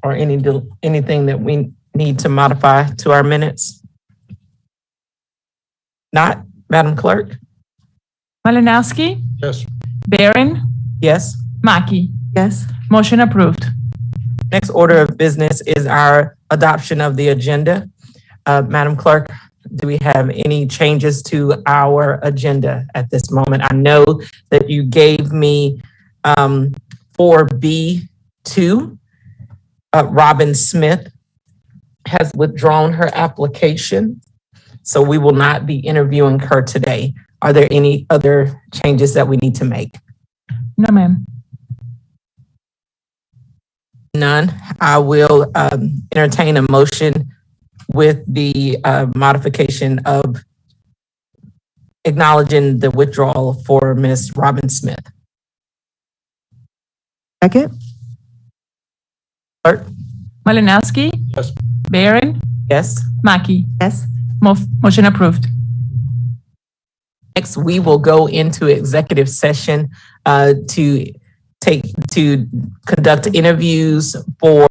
or anything that we need to modify to our minutes? Not, Madam Clerk? Malinowski, Yes. Barron, Yes. Mackey. Yes. Motion approved. Next order of business is our adoption of the agenda. Madam Clerk, do we have any changes to our agenda at this moment? I know that you gave me 4B2. Robin Smith has withdrawn her application, so we will not be interviewing her today. Are there any other changes that we need to make? No, ma'am. None. I will entertain a motion with the modification of acknowledging the withdrawal for Ms. Robin Smith. Second. Clerk? Malinowski, Yes. Barron, Yes. Mackey. Yes. Motion approved. Next, we will go into executive session to conduct interviews for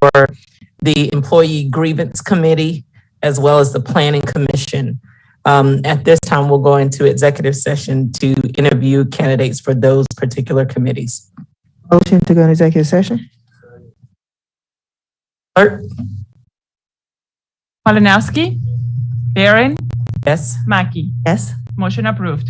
the Employee Grievance Committee as well as the Planning Commission. At this time, we'll go into executive session to interview candidates for those particular committees. Motion to go into executive session. Clerk? Malinowski, Barron, Yes. Mackey. Yes. Motion approved.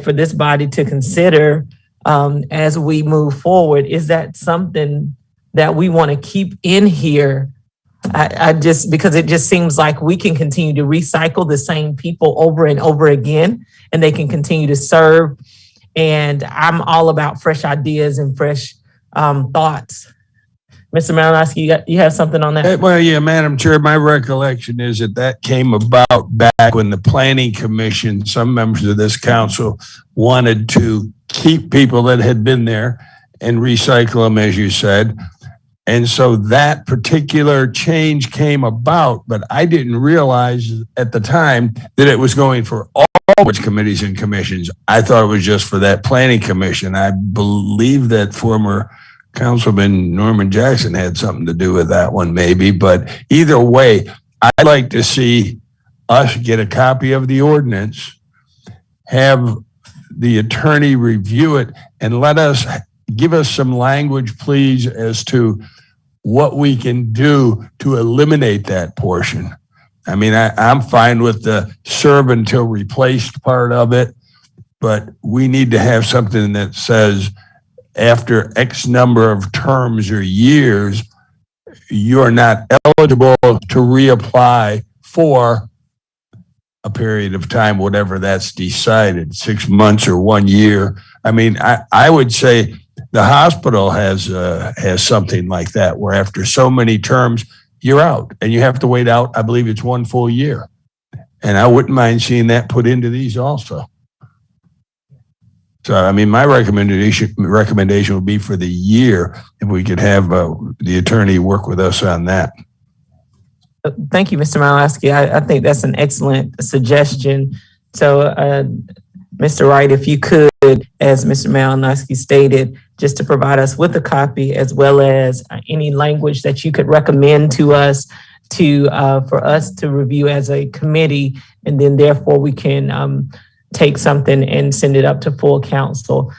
for this body to consider as we move forward. Is that something that we want to keep in here? I just, because it just seems like we can continue to recycle the same people over and over again, and they can continue to serve. And I'm all about fresh ideas and fresh thoughts. Mr. Malinowski, you have something on that? Well, yeah, Madam Chair, my recollection is that came about back when the Planning Commission, some members of this council wanted to keep people that had been there and recycle them, as you said. And so that particular change came about, but I didn't realize at the time that it was going for all which committees and commissions. I thought it was just for that Planning Commission. I believe that former Councilman Norman Jackson had something to do with that one, maybe. But either way, I'd like to see us get a copy of the ordinance, have the attorney review it, and give us some language, please, as to what we can do to eliminate that portion. I mean, I'm fine with the serve until replaced part of it, but we need to have something that says after X number of terms or years, you're not eligible to reapply for a period of time, whatever that's decided, 6 months or 1 year. I mean, I would say the hospital has something like that, where after so many terms, you're out, and you have to wait out, I believe it's 1 full year. And I wouldn't mind seeing that put into these also. So, I mean, my recommendation would be for the year, if we could have the attorney work with us on that. Thank you, Mr. Malinowski. I think that's an excellent suggestion. So, Mr. Wright, if you could, as Mr. Malinowski stated, just to provide us with a copy, as well as any language that you could recommend to us for us to review as a committee, and then therefore we can take something and send it up to full council,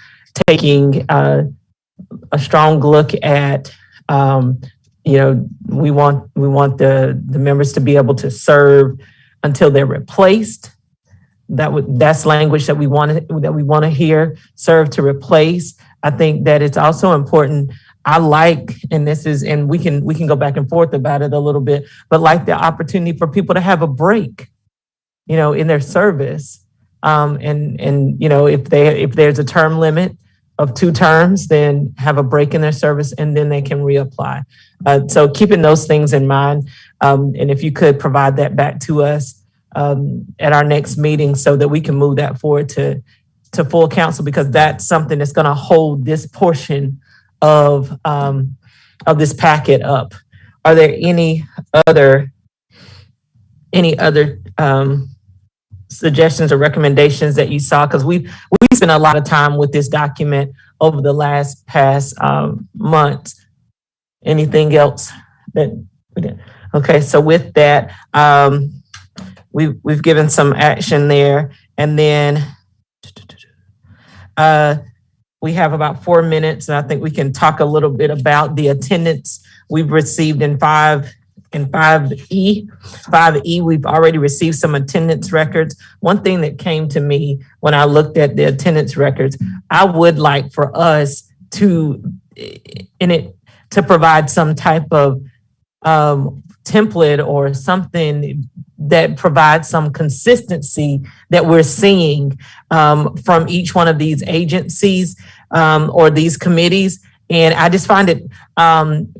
taking a strong look at, we want the members to be able to serve until they're replaced. That's language that we want to hear. Serve to replace. I think that it's also important. I like, and we can go back and forth about it a little bit, but like the opportunity for people to have a break, in their service. If there's a term limit of 2 terms, then have a break in their service, and then they can reapply. So keeping those things in mind, and if you could provide that back to us at our next meeting, so that we can move that forward to full council, because that's something that's going to hold this portion of this packet up. Are there any other suggestions or recommendations that you saw? Because we spent a lot of time with this document over the past months. Anything else that we did? Okay, so with that, we've given some action there, and then we have about 4 minutes, and I think we can talk a little bit about the attendance we've received in 5E. 5E, we've already received some attendance records. One thing that came to me when I looked at the attendance records, I would like for us to provide some type of template or something that provides some consistency that we're seeing from each one of these agencies or these committees. And I just find it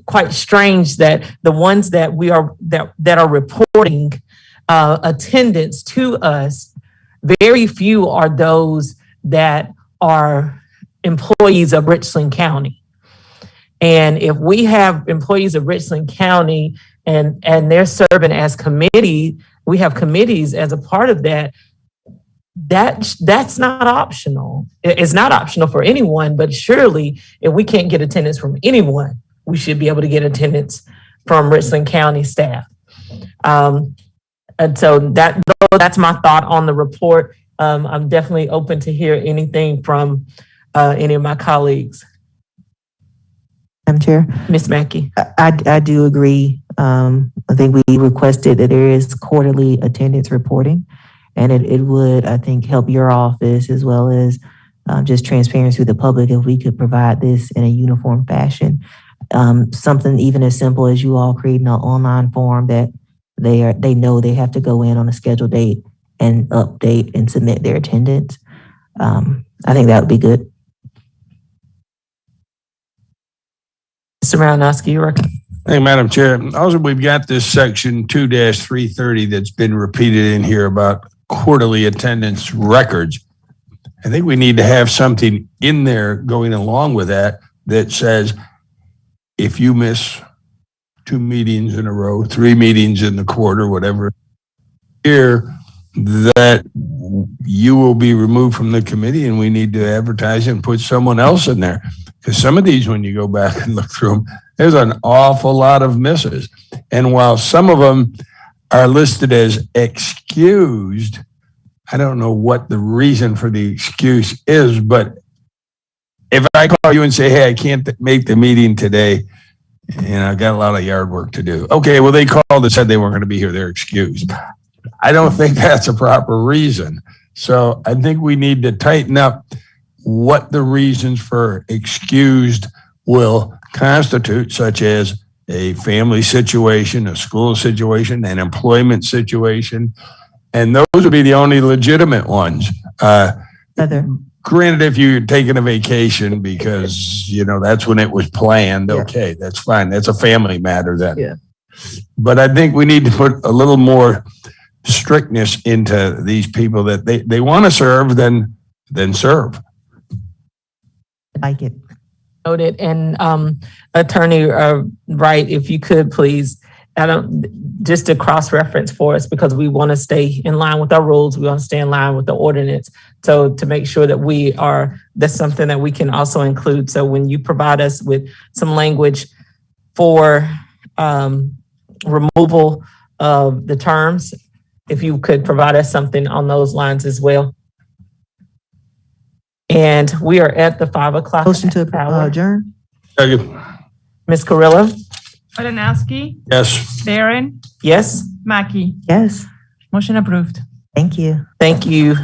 quite strange that the ones that that are reporting attendance to us, very few are those that are employees of Richland County. And if we have employees of Richland County and they're serving as committee, we have committees as a part of that. That's not optional. It's not optional for anyone, but surely if we can't get attendance from anyone, we should be able to get attendance from Richland County staff. And so that's my thought on the report. I'm definitely open to hear anything from any of my colleagues. Madam Chair. Ms. Mackey. I do agree. I think we requested that there is quarterly attendance reporting. And it would, I think, help your office as well as just transparency with the public if we could provide this in a uniform fashion. Something even as simple as you all creating an online form that they know they have to go in on a scheduled date and update and submit their attendance. I think that would be good. Mr. Malinowski, you recommend? Hey, Madam Chair. Also, we've got this section 2-330 that's been repeated in here about quarterly attendance records. I think we need to have something in there going along with that that says if you miss 2 meetings in a row, 3 meetings in the quarter, whatever, here, that you will be removed from the committee and we need to advertise and put someone else in there. Because some of these, when you go back and look through them, there's an awful lot of misses. And while some of them are listed as excused, I don't know what the reason for the excuse is, but if I call you and say, hey, I can't make the meeting today, and I've got a lot of yard work to do. Okay, well, they called and said they weren't going to be here. They're excused. I don't think that's a proper reason. So I think we need to tighten up what the reasons for excused will constitute, such as a family situation, a school situation, an employment situation. And those would be the only legitimate ones. Heather. Granted, if you're taking a vacation because, that's when it was planned, okay, that's fine. That's a family matter then. Yeah. But I think we need to put a little more strictness into these people that they want to serve, then serve. I like it. Noted. And Attorney Wright, if you could please, just to cross-reference for us, because we want to stay in line with our rules. We want to stay in line with the ordinance. So to make sure that that's something that we can also include. So when you provide us with some language for removal of the terms, if you could provide us something on those lines as well. And we are at the 5 o'clock Motion to hour. adjourn. Second. Ms. Carrillo? Malinowski, Yes. Barron, Yes? Mackey. Yes. Motion approved. Thank you. Thank you.